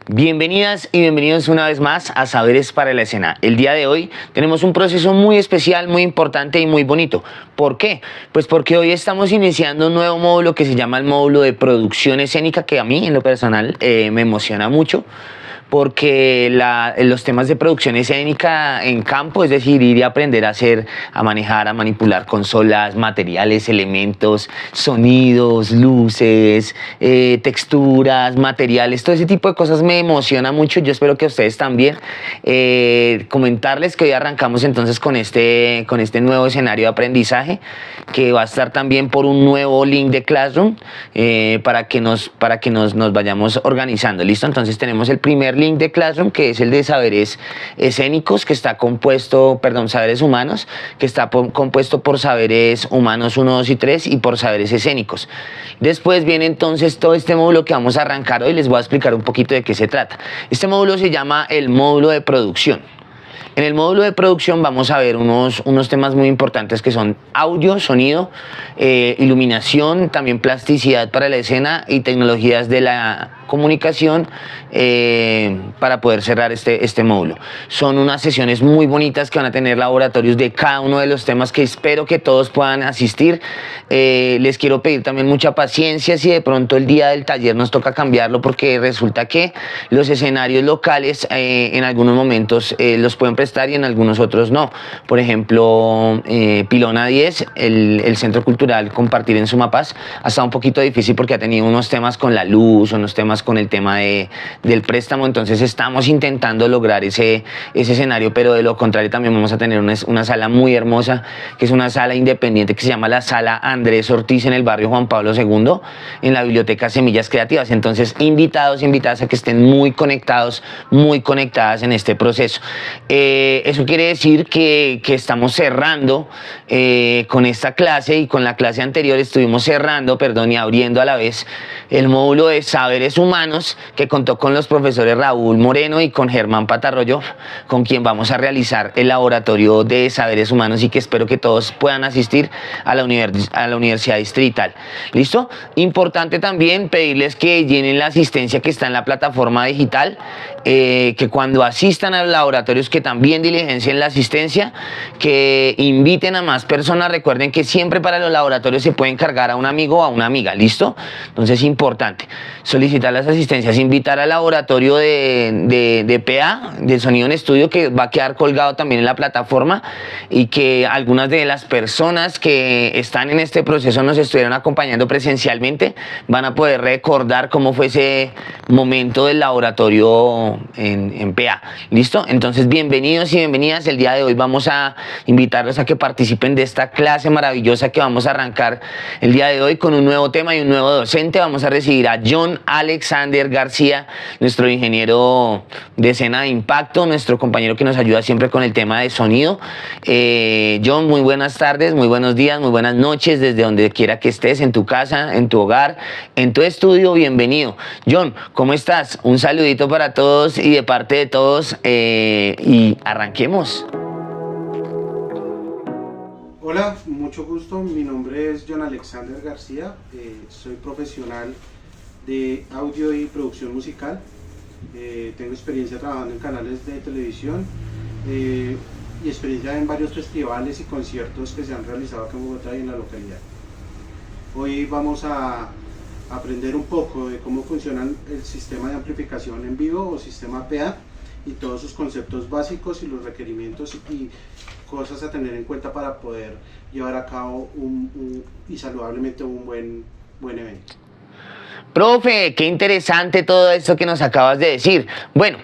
Bienvenidas y bienvenidos una vez más a Saberes para la Escena. El día de hoy tenemos un proceso muy especial, muy importante y muy bonito. ¿Por qué? Pues porque hoy estamos iniciando un nuevo módulo que se llama el módulo de producción escénica, que a mí en lo personal me emociona mucho. Porque los temas de producción escénica en campo, es decir, ir y aprender a hacer, a manejar, a manipular consolas, materiales, elementos, sonidos, luces, texturas, materiales, todo ese tipo de cosas me emociona mucho. Yo espero que a ustedes también. Comentarles que hoy arrancamos entonces con este nuevo escenario de aprendizaje, que va a estar también por un nuevo link de Classroom, para que nos vayamos organizando. ¿Listo? Entonces tenemos el primer link de Classroom, que es el de saberes escénicos, que está compuesto, saberes humanos, que está compuesto por saberes humanos 1, 2 y 3 y por saberes escénicos. Después viene entonces todo este módulo que vamos a arrancar hoy. Les voy a explicar un poquito de qué se trata. Este módulo se llama el módulo de producción. En el módulo de producción vamos a ver unos temas muy importantes que son audio, sonido, iluminación, también plasticidad para la escena y tecnologías de la comunicación, para poder cerrar este módulo. Son unas sesiones muy bonitas que van a tener laboratorios de cada uno de los temas que espero que todos puedan asistir. Les quiero pedir también mucha paciencia si de pronto el día del taller nos toca cambiarlo, porque resulta que los escenarios locales en algunos momentos los pueden prestar y en algunos otros no. Por ejemplo, Pilona 10, el Centro Cultural Compartir en Sumapaz, ha estado un poquito difícil porque ha tenido unos temas con la luz, unos temas con el tema del préstamo. Entonces estamos intentando lograr ese escenario, pero de lo contrario también vamos a tener una sala muy hermosa, que es una sala independiente que se llama la Sala Andrés Ortiz en el barrio Juan Pablo II, en la Biblioteca Semillas Creativas. Entonces, invitadas a que estén muy conectadas en este proceso. Eso quiere decir que estamos cerrando con esta clase, y con la clase anterior estuvimos cerrando, y abriendo a la vez el módulo de saberes humanos, que contó con los profesores Raúl Moreno y con Germán Patarroyo, con quien vamos a realizar el laboratorio de saberes humanos, y que espero que todos puedan asistir a la Universidad Distrital. ¿Listo? Importante también pedirles que llenen la asistencia que está en la plataforma digital, que cuando asistan a los laboratorios que también diligencien la asistencia, que inviten a más personas. Recuerden que siempre para los laboratorios se puede encargar a un amigo o a una amiga. ¿Listo? Entonces, importante solicitar las asistencias, invitar al laboratorio de PA, de sonido en estudio, que va a quedar colgado también en la plataforma, y que algunas de las personas que están en este proceso nos estuvieron acompañando presencialmente van a poder recordar cómo fue ese momento del laboratorio en PA. ¿Listo? Entonces, bienvenidos y bienvenidas. El día de hoy vamos a invitarlos a que participen de esta clase maravillosa que vamos a arrancar el día de hoy con un nuevo tema y un nuevo docente. Vamos a recibir a John Alexander García, nuestro ingeniero de escena de impacto, nuestro compañero que nos ayuda siempre con el tema de sonido. John, muy buenas tardes, muy buenos días, muy buenas noches, desde donde quiera que estés, en tu casa, en tu hogar, en tu estudio. Bienvenido. John, ¿cómo estás? Un saludito para todos y de parte de todos, y arranquemos. Hola, mucho gusto. Mi nombre es John Alexander García. Soy profesional de audio y producción musical. Tengo experiencia trabajando en canales de televisión, y experiencia en varios festivales y conciertos que se han realizado acá en Bogotá y en la localidad. Hoy vamos a aprender un poco de cómo funciona el sistema de amplificación en vivo o sistema PA, y todos sus conceptos básicos y los requerimientos y cosas a tener en cuenta para poder llevar a cabo y saludablemente un buen evento. Profe, qué interesante todo esto que nos acabas de decir. Bueno,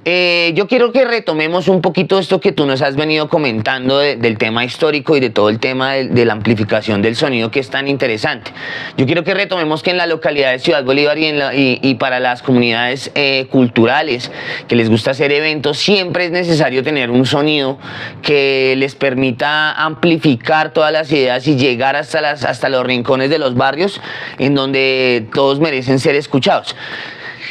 yo quiero que retomemos un poquito esto que tú nos has venido comentando del tema histórico y de todo el tema de la amplificación del sonido, que es tan interesante. Yo quiero que retomemos que en la localidad de Ciudad Bolívar y para las comunidades culturales que les gusta hacer eventos, siempre es necesario tener un sonido que les permita amplificar todas las ideas y llegar hasta los rincones de los barrios en donde todos merecen ser escuchados.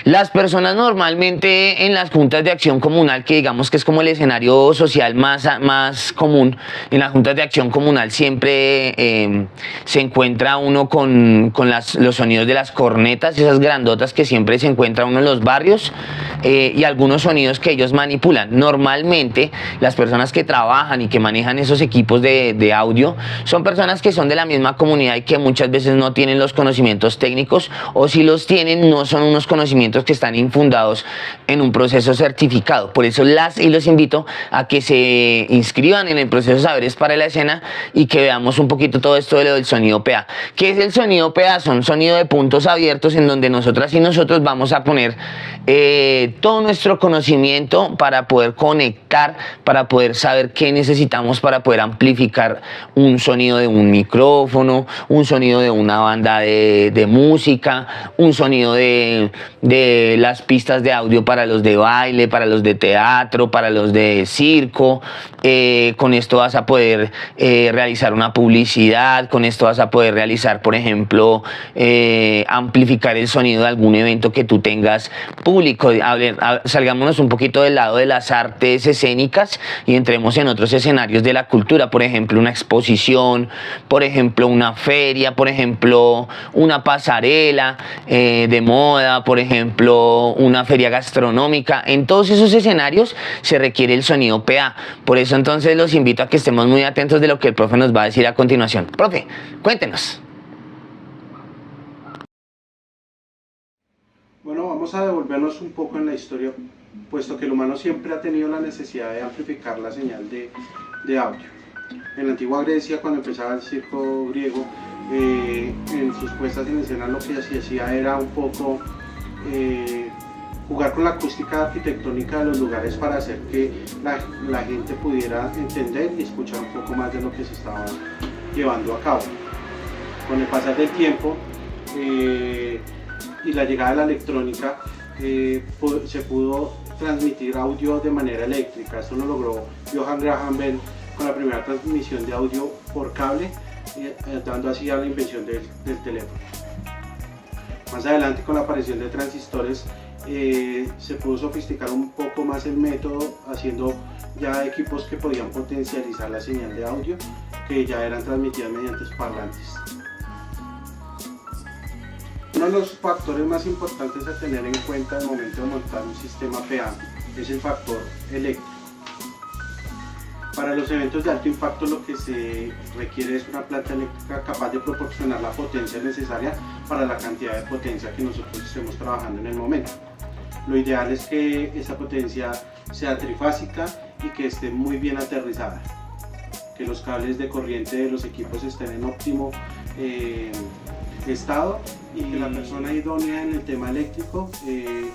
Las personas normalmente en las juntas de acción comunal, que digamos que es como el escenario social más común, en las juntas de acción comunal siempre se encuentra uno con los sonidos de las cornetas, esas grandotas que siempre se encuentra uno en los barrios, y algunos sonidos que ellos manipulan. Normalmente las personas que trabajan y que manejan esos equipos de audio son personas que son de la misma comunidad y que muchas veces no tienen los conocimientos técnicos, o si los tienen no son unos conocimientos que están infundados en un proceso certificado. Por eso los invito a que se inscriban en el proceso Saberes para la Escena y que veamos un poquito todo esto de lo del sonido PA. ¿Qué es el sonido PA? Son sonido de puntos abiertos en donde nosotras y nosotros vamos a poner todo nuestro conocimiento para poder conectar, para poder saber qué necesitamos para poder amplificar un sonido de un micrófono, un sonido de una banda de música, un sonido de las pistas de audio para los de baile, para los de teatro, para los de circo. Con esto vas a poder realizar una publicidad, con esto vas a poder realizar, por ejemplo, amplificar el sonido de algún evento que tú tengas público. Salgámonos un poquito del lado de las artes escénicas y entremos en otros escenarios de la cultura, por ejemplo, una exposición, por ejemplo, una feria, por ejemplo, una pasarela de moda, por ejemplo, una feria gastronómica. En todos esos escenarios se requiere el sonido PA. Por eso entonces los invito a que estemos muy atentos de lo que el profe nos va a decir a continuación. Profe, cuéntenos. Bueno, vamos a devolvernos un poco en la historia, puesto que el humano siempre ha tenido la necesidad de amplificar la señal de audio. En la antigua Grecia, cuando empezaba el circo griego, en sus puestas en escena lo que se hacía era un poco jugar con la acústica arquitectónica de los lugares para hacer que la gente pudiera entender y escuchar un poco más de lo que se estaba llevando a cabo. Con el pasar del tiempo y la llegada de la electrónica, se pudo transmitir audio de manera eléctrica. Esto lo logró Johann Graham Bell con la primera transmisión de audio por cable, dando así a la invención del teléfono. Más adelante, con la aparición de transistores, se pudo sofisticar un poco más el método, haciendo ya equipos que podían potencializar la señal de audio, que ya eran transmitidas mediante parlantes. Uno de los factores más importantes a tener en cuenta al momento de montar un sistema PA es el factor eléctrico. Para los eventos de alto impacto lo que se requiere es una planta eléctrica capaz de proporcionar la potencia necesaria para la cantidad de potencia que nosotros estemos trabajando en el momento. Lo ideal es que esa potencia sea trifásica y que esté muy bien aterrizada, que los cables de corriente de los equipos estén en óptimo estado y que la persona idónea en el tema eléctrico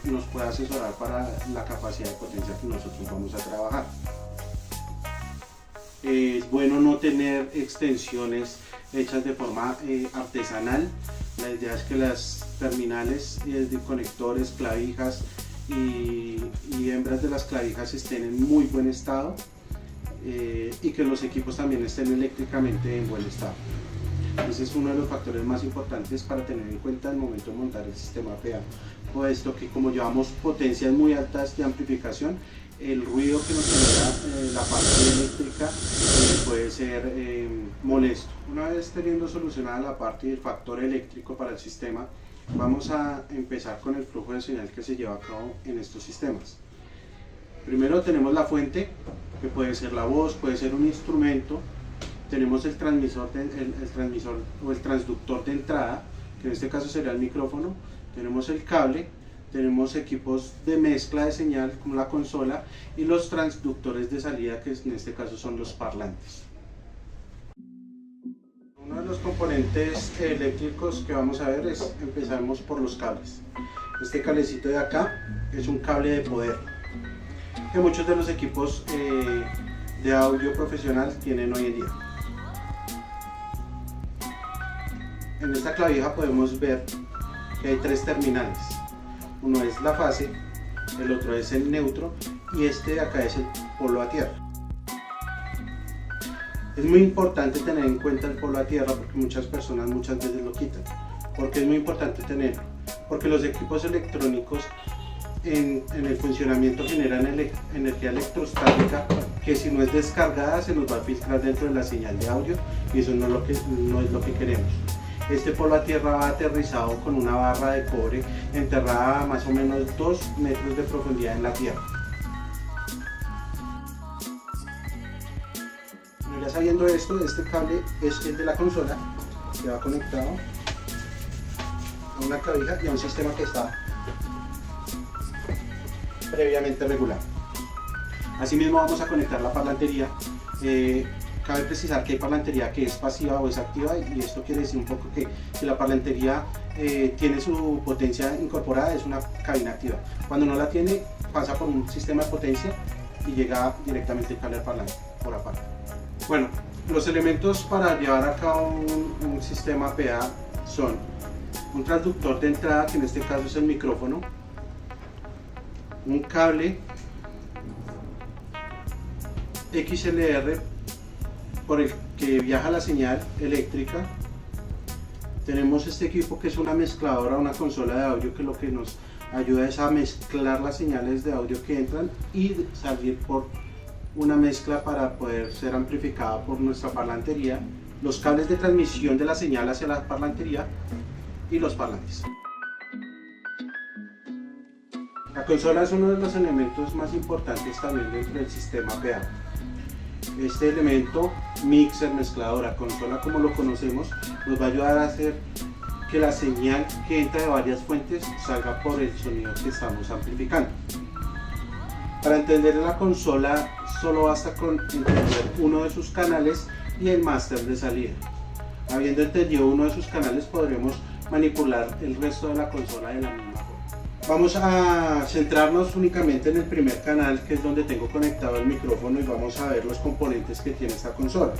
nos pueda asesorar para la capacidad de potencia que nosotros vamos a trabajar. Es bueno no tener extensiones hechas de forma artesanal. La idea es que las terminales de conectores, clavijas y hembras de las clavijas estén en muy buen estado y que los equipos también estén eléctricamente en buen estado. Ese es uno de los factores más importantes para tener en cuenta al momento de montar el sistema PA, puesto que como llevamos potencias muy altas de amplificación, el ruido que nos genera la parte eléctrica puede ser molesto. Una vez teniendo solucionada la parte del factor eléctrico para el sistema, vamos a empezar con el flujo de señal que se lleva a cabo en estos sistemas. Primero tenemos la fuente, que puede ser la voz, puede ser un instrumento. Tenemos el transmisor o el transductor de entrada, que en este caso sería el micrófono. Tenemos el cable, tenemos equipos de mezcla de señal como la consola y los transductores de salida, que en este caso son los parlantes. Uno de los componentes eléctricos que vamos a ver empezamos por los cables. Este cablecito de acá es un cable de poder que muchos de los equipos de audio profesional tienen hoy en día. En esta clavija podemos ver que hay tres terminales. Uno es la fase, el otro es el neutro y este de acá es el polo a tierra. Es muy importante tener en cuenta el polo a tierra porque muchas personas muchas veces lo quitan. ¿Por qué es muy importante tenerlo? Porque los equipos electrónicos en el funcionamiento generan energía electrostática que si no es descargada se nos va a filtrar dentro de la señal de audio y eso no es lo que queremos. Este polo a tierra va aterrizado con una barra de cobre enterrada a más o menos 2 metros de profundidad en la tierra. Bueno, ya sabiendo esto, este cable es el de la consola, que va conectado a una clavija y a un sistema que está previamente regulado. Asimismo vamos a conectar la parlantería. Cabe precisar que hay parlantería que es pasiva o es activa, y esto quiere decir un poco que si la parlantería tiene su potencia incorporada, es una cabina activa. Cuando no la tiene, pasa por un sistema de potencia y llega directamente el cable al parlante por aparte. Bueno, los elementos para llevar a cabo un sistema PA son un transductor de entrada, que en este caso es el micrófono, un cable XLR por el que viaja la señal eléctrica. Tenemos este equipo que es una mezcladora, una consola de audio, que lo que nos ayuda es a mezclar las señales de audio que entran y salir por una mezcla para poder ser amplificada por nuestra parlantería, los cables de transmisión de la señal hacia la parlantería y los parlantes. La consola es uno de los elementos más importantes también dentro del sistema PA. Este elemento, mixer, mezcladora, consola como lo conocemos, nos va a ayudar a hacer que la señal que entra de varias fuentes salga por el sonido que estamos amplificando. Para entender la consola solo basta con entender uno de sus canales y el máster de salida. Habiendo entendido uno de sus canales, podremos manipular el resto de la consola de la misma forma. Vamos a centrarnos únicamente en el primer canal, que es donde tengo conectado el micrófono, y vamos a ver los componentes que tiene esta consola.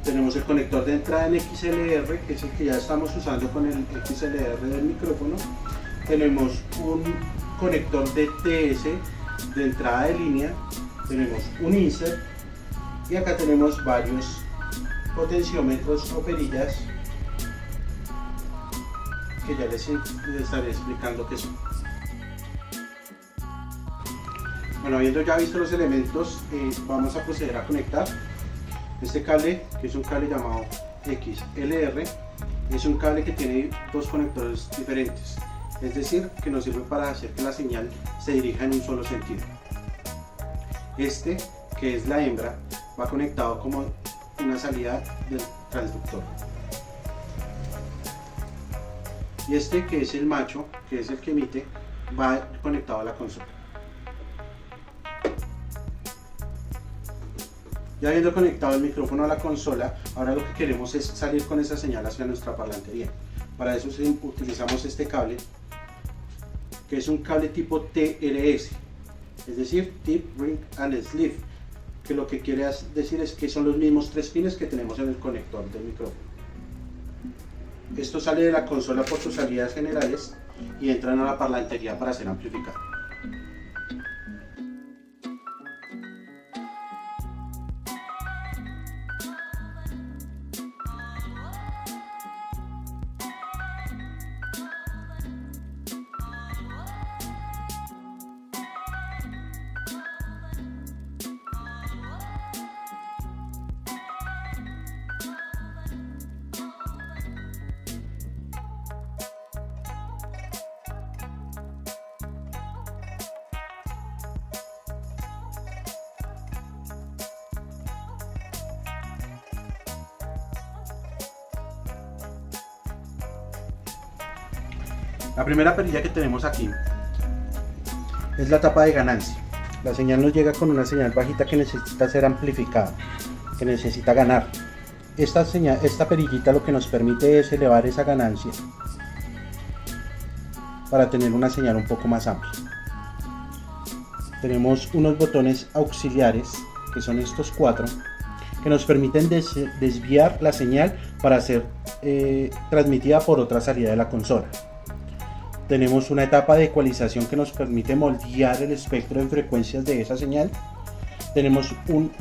Tenemos el conector de entrada en XLR, que es el que ya estamos usando con el XLR del micrófono. Tenemos un conector de TS de entrada de línea, tenemos un insert, y acá tenemos varios potenciómetros o perillas que ya les estaré explicando qué son. Bueno, habiendo ya visto los elementos, vamos a proceder a conectar este cable, que es un cable llamado XLR. Es un cable que tiene dos conectores diferentes, es decir, que nos sirve para hacer que la señal se dirija en un solo sentido. Este, que es la hembra, va conectado como una salida del transductor, y este, que es el macho, que es el que emite, va conectado a la consola. Ya habiendo conectado el micrófono a la consola, ahora lo que queremos es salir con esa señal hacia nuestra parlantería. Para eso utilizamos este cable, que es un cable tipo TRS, es decir, Tip, Ring and Sleeve, que lo que quiere decir es que son los mismos tres pines que tenemos en el conector del micrófono. Esto sale de la consola por sus salidas generales y entran a la parlantería para ser amplificado. La primera perilla que tenemos aquí es la tapa de ganancia. La señal nos llega con una señal bajita que necesita ser amplificada, que necesita ganar. Esta perillita lo que nos permite es elevar esa ganancia para tener una señal un poco más amplia. Tenemos unos botones auxiliares, que son estos cuatro, que nos permiten desviar la señal para ser transmitida por otra salida de la consola. Tenemos una etapa de ecualización que nos permite moldear el espectro en frecuencias de esa señal. Tenemos un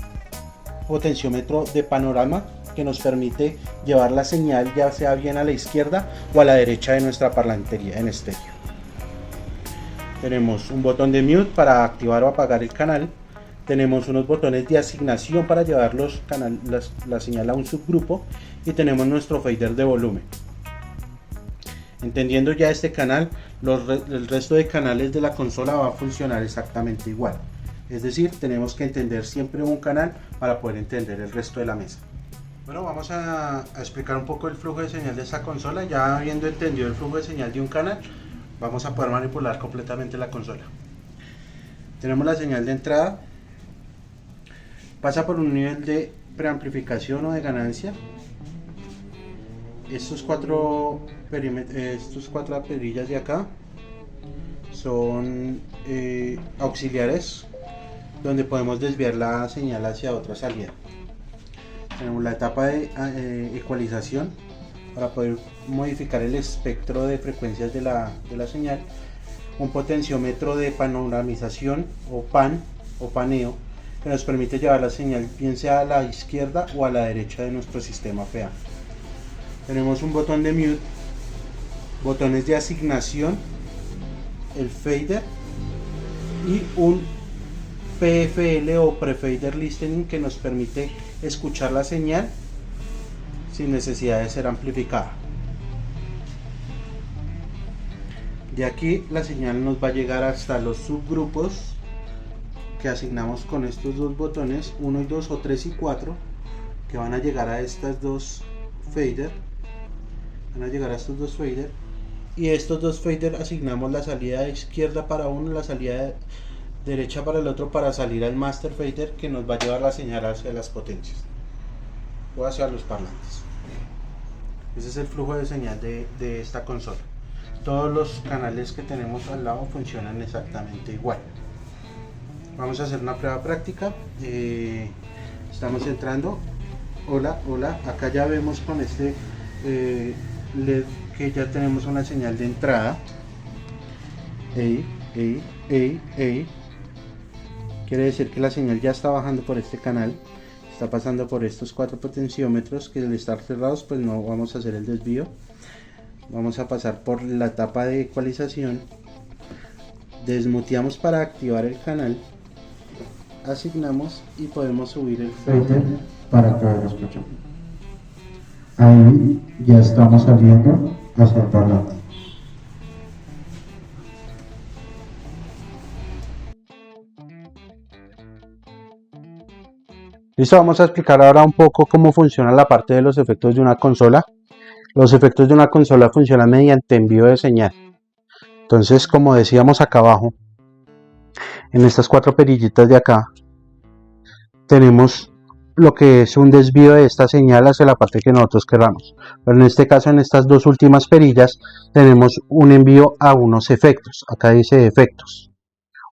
potenciómetro de panorama que nos permite llevar la señal ya sea bien a la izquierda o a la derecha de nuestra parlantería en estéreo. Tenemos un botón de mute para activar o apagar el canal. Tenemos unos botones de asignación para llevar la señal a un subgrupo, y tenemos nuestro fader de volumen. Entendiendo ya este canal, el resto de canales de la consola va a funcionar exactamente igual. Es decir, tenemos que entender siempre un canal para poder entender el resto de la mesa. Bueno, vamos a explicar un poco el flujo de señal de esta consola. Ya habiendo entendido el flujo de señal de un canal, vamos a poder manipular completamente la consola. Tenemos la señal de entrada, pasa por un nivel de preamplificación o de ganancia. Estos cuatro perillas de acá son auxiliares, donde podemos desviar la señal hacia otra salida. Tenemos la etapa de ecualización para poder modificar el espectro de frecuencias de la señal, un potenciómetro de panoramización o PAN o paneo, que nos permite llevar la señal bien sea a la izquierda o a la derecha de nuestro sistema PA. Tenemos un botón de mute, botones de asignación, el fader y un PFL o Prefader Listening, que nos permite escuchar la señal sin necesidad de ser amplificada. De aquí la señal nos va a llegar hasta los subgrupos que asignamos con estos dos botones, 1 y 2 o 3 y 4, que van a llegar a estas dos fader. Y estos dos fader asignamos la salida izquierda para uno, la salida derecha para el otro, para salir al master fader, que nos va a llevar la señal hacia las potencias o hacia los parlantes. Ese es el flujo de señal de esta consola. Todos los canales que tenemos al lado funcionan exactamente igual. Vamos a hacer una prueba práctica. Estamos entrando. Hola, acá ya vemos con este LED que ya tenemos una señal de entrada. Quiere decir que la señal ya está bajando por este canal, está pasando por estos cuatro potenciómetros, que al estar cerrados pues no vamos a hacer el desvío. Vamos a pasar por la etapa de ecualización, desmuteamos para activar el canal, asignamos y podemos subir el fader para que lo escuchemos. Ahí ya estamos saliendo hacia el parlante. Listo, vamos a explicar ahora un poco cómo funciona la parte de los efectos de una consola. Los efectos de una consola funcionan mediante envío de señal. Entonces, como decíamos acá abajo, en estas cuatro perillitas de acá, tenemos lo que es un desvío de esta señal hacia la parte que nosotros queramos. Pero en este caso, en estas dos últimas perillas, tenemos un envío a unos efectos. Acá dice efectos.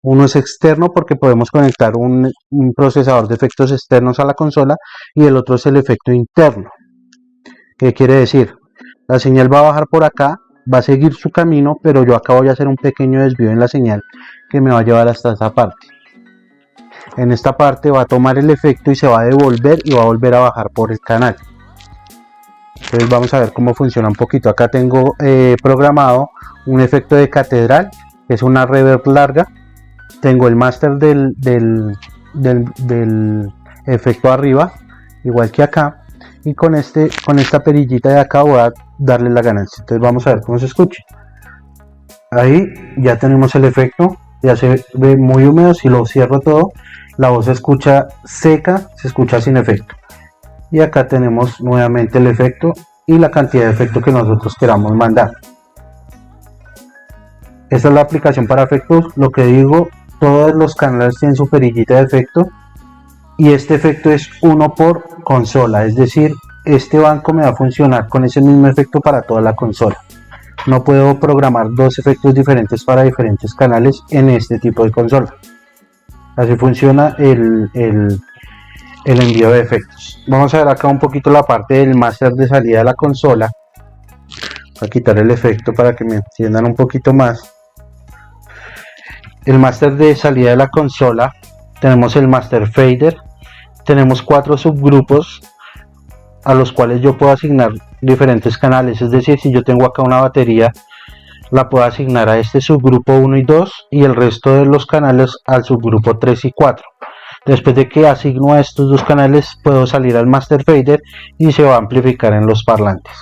Uno es externo porque podemos conectar un procesador de efectos externos a la consola, y el otro es el efecto interno. ¿Qué quiere decir? La señal va a bajar por acá, va a seguir su camino, pero yo acá voy a hacer un pequeño desvío en la señal que me va a llevar hasta esa parte. En esta parte va a tomar el efecto y se va a devolver y va a volver a bajar por el canal. Entonces vamos a ver cómo funciona un poquito. Acá tengo programado un efecto de catedral, que es una reverb larga. Tengo el máster del efecto arriba, igual que acá, y con esta perillita de acá voy a darle la ganancia. Entonces vamos a ver cómo se escucha. Ahí ya tenemos el efecto, ya se ve muy húmedo. Si lo cierro todo, la voz se escucha seca, se escucha sin efecto. Y acá tenemos nuevamente el efecto y la cantidad de efecto que nosotros queramos mandar. Esta es la aplicación para efectos. Lo que digo, todos los canales tienen su perillita de efecto, y este efecto es uno por consola, es decir, este banco me va a funcionar con ese mismo efecto para toda la consola. No puedo programar dos efectos diferentes para diferentes canales en este tipo de consola. Así funciona el envío de efectos. Vamos a ver acá un poquito la parte del máster de salida de la consola. Voy a quitar el efecto para que me entiendan un poquito más. El máster de salida de la consola, tenemos el master fader, tenemos 4 subgrupos a los cuales yo puedo asignar diferentes canales. Es decir, si yo tengo acá una batería, la puedo asignar a este subgrupo 1 y 2 y el resto de los canales al subgrupo 3 y 4. Después de que asigno a estos dos canales, puedo salir al master fader y se va a amplificar en los parlantes.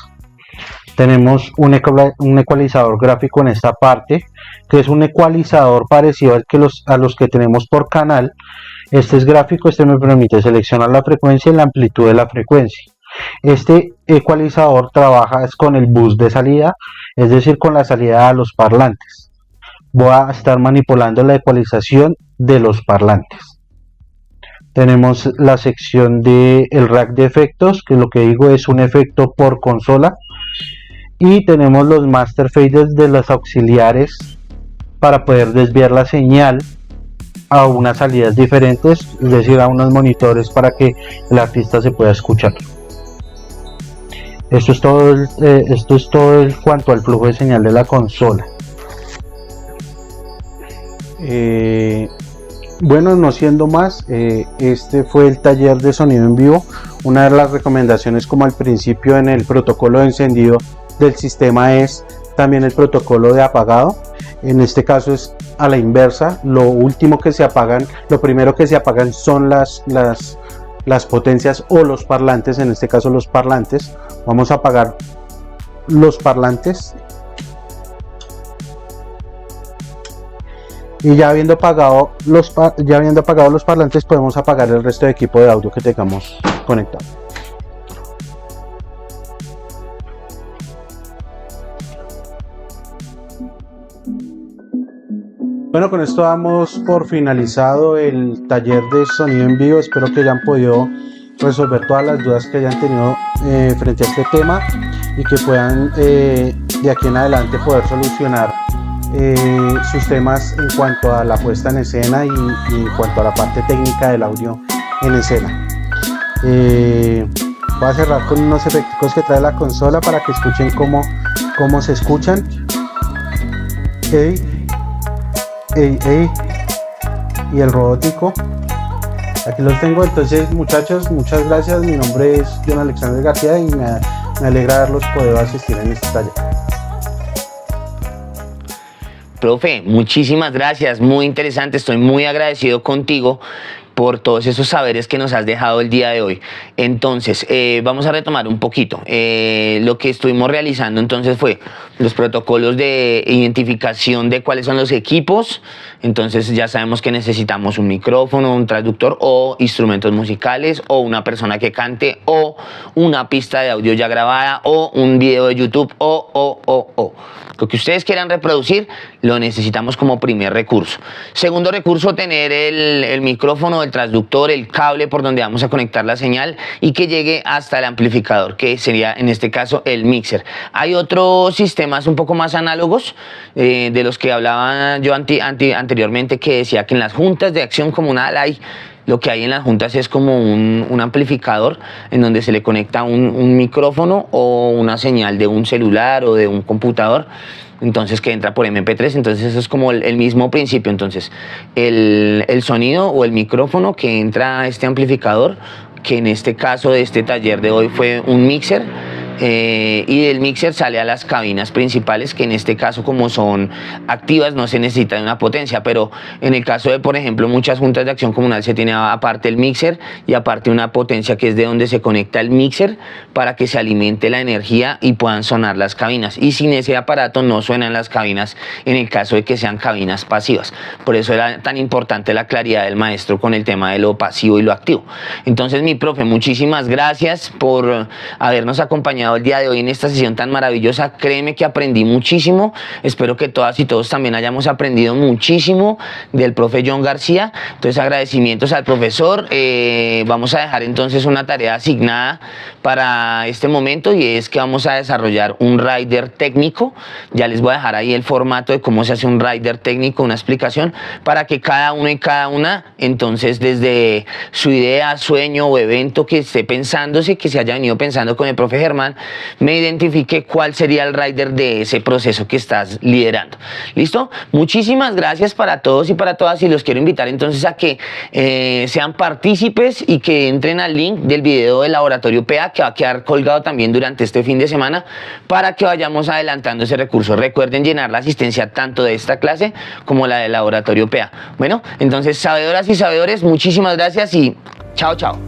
Tenemos un ecualizador gráfico en esta parte, que es un ecualizador parecido a los que tenemos por canal. Este es gráfico, este me permite seleccionar la frecuencia y la amplitud de la frecuencia. Este ecualizador trabaja con el bus de salida, es decir, con la salida a los parlantes. Voy a estar manipulando la ecualización de los parlantes. Tenemos la sección del rack de efectos, que lo que digo es un efecto por consola. Y tenemos los master faders de los auxiliares para poder desviar la señal a unas salidas diferentes, es decir, a unos monitores para que el artista se pueda escuchar. Esto es todo en cuanto al flujo de señal de la consola. Bueno, no siendo más, este fue el taller de sonido en vivo. Una de las recomendaciones, como al principio en el protocolo de encendido del sistema, es también el protocolo de apagado. En este caso es a la inversa. Lo primero que se apagan son las potencias o los parlantes, en este caso los parlantes. Vamos a apagar los parlantes. Y ya habiendo apagado los parlantes, podemos apagar el resto de equipo de audio que tengamos conectado. Bueno, con esto damos por finalizado el taller de sonido en vivo. Espero que hayan podido resolver todas las dudas que hayan tenido frente a este tema, y que puedan de aquí en adelante poder solucionar sus temas en cuanto a la puesta en escena y en cuanto a la parte técnica del audio en escena. Voy a cerrar con unos efectos que trae la consola para que escuchen cómo se escuchan. Y el robótico, aquí los tengo. Entonces, muchachos, muchas gracias. Mi nombre es John Alexander García y me alegra haberlos podido asistir en este taller. Profe, muchísimas gracias, muy interesante, estoy muy agradecido contigo por todos esos saberes que nos has dejado el día de hoy. Entonces, vamos a retomar un poquito. Lo que estuvimos realizando entonces fue los protocolos de identificación de cuáles son los equipos. Entonces ya sabemos que necesitamos un micrófono, un traductor o instrumentos musicales, o una persona que cante, o una pista de audio ya grabada, o un video de YouTube, o. Lo que ustedes quieran reproducir, lo necesitamos como primer recurso. Segundo recurso, tener el micrófono, el transductor, el cable por donde vamos a conectar la señal y que llegue hasta el amplificador, que sería en este caso el mixer. Hay otros sistemas un poco más análogos, de los que hablaba yo anteriormente, que decía que en las juntas de acción comunal lo que hay en las juntas es como un amplificador en donde se le conecta un micrófono o una señal de un celular o de un computador, entonces que entra por MP3. Entonces eso es como el mismo principio. Entonces el sonido o el micrófono que entra a este amplificador, que en este caso de este taller de hoy fue un mixer, y del mixer sale a las cabinas principales, que en este caso, como son activas, no se necesita de una potencia, pero en el caso de, por ejemplo, muchas juntas de acción comunal, se tiene aparte el mixer y aparte una potencia que es de donde se conecta el mixer para que se alimente la energía y puedan sonar las cabinas, y sin ese aparato no suenan las cabinas en el caso de que sean cabinas pasivas. Por eso era tan importante la claridad del maestro con el tema de lo pasivo y lo activo. Entonces, mi profe, muchísimas gracias por habernos acompañado el día de hoy en esta sesión tan maravillosa. Créeme que aprendí muchísimo. Espero que todas y todos también hayamos aprendido muchísimo del profe John García. Entonces, agradecimientos al profesor. Vamos a dejar entonces una tarea asignada para este momento, y es que vamos a desarrollar un rider técnico. Ya les voy a dejar ahí el formato de cómo se hace un rider técnico, una explicación, para que cada uno y cada una, entonces, desde su idea, sueño o evento que esté pensándose, que se haya venido pensando con el profe Germán, me identifique cuál sería el rider de ese proceso que estás liderando. ¿Listo? Muchísimas gracias para todos y para todas, y los quiero invitar entonces a que sean partícipes y que entren al link del video del Laboratorio PA, que va a quedar colgado también durante este fin de semana, para que vayamos adelantando ese recurso. Recuerden llenar la asistencia tanto de esta clase como la del Laboratorio PA. Bueno, entonces, sabedoras y sabedores, muchísimas gracias y chao, chao.